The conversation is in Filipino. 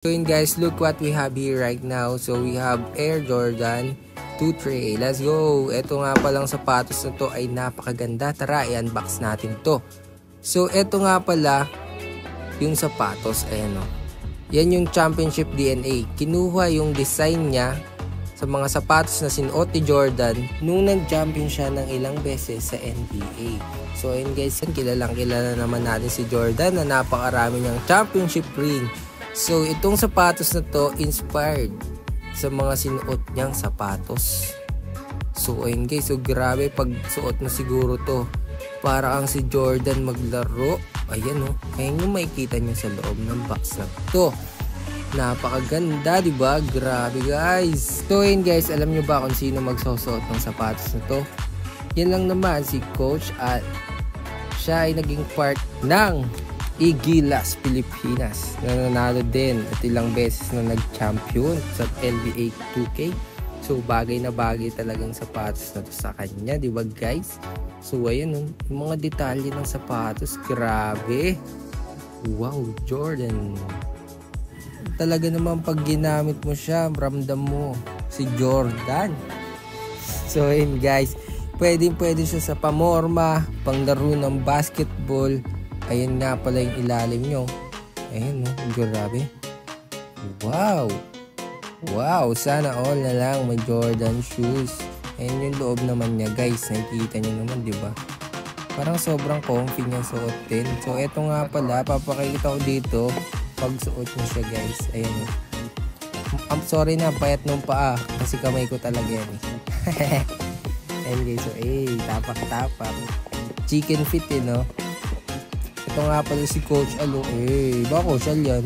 So yun guys, look what we have here right now. So we have Air Jordan 2 tray. Let's go! Ito nga palang sapatos na to ay napakaganda. Tara, i-unbox natin to. So ito nga pala yung sapatos. Ayan o. Yan yung Championship DNA. Kinuha yung design niya sa mga sapatos na sinuot ni Jordan nung nag-champion siya ng ilang beses sa NBA. So ayun guys, kilala naman natin si Jordan na napakarami niyang championship ring. So itong sapatos na to inspired sa mga sinuot niyang sapatos. So ayun guys, so grabe pag suot mo siguro to. Para ang si Jordan maglaro. Ayan o, ayan yung makikita niyo sa loob ng box na to. Napakaganda, diba? Grabe guys. So ayun guys, alam nyo ba kung sino magsusuot ng sapatos na to? Yan lang naman si Coach at siya ay naging part ng Gilas Pilipinas na nanalo din at ilang beses na nag-champion sa NBA 2K. So bagay na bagay talagang sapatos na to sa kanya, di ba guys? So ayun, yung mga detalye ng sapatos, grabe. Wow, Jordan. Talaga naman pag ginamit mo siya, ramdam mo si Jordan. So ayun guys, pwede siya sa pamorma, panglaro ng basketball. Ayan nga pala yung ilalim nyo. Ayan o, grabe. Wow! Wow! Sana all na lang may Jordan shoes. Ayan yung loob naman niya guys. Nakikita nyo naman, diba? Parang sobrang comfy niya suotin. So eto nga pala, papakita ko dito pag suot niya siya guys. Ayan o. I'm sorry na, payat nung paa. Kasi kamay ko talaga yan eh. Ayan guys, so tapak-tapak. Chicken fit no? Ito nga pala si Coach Alo. Bako siya yan.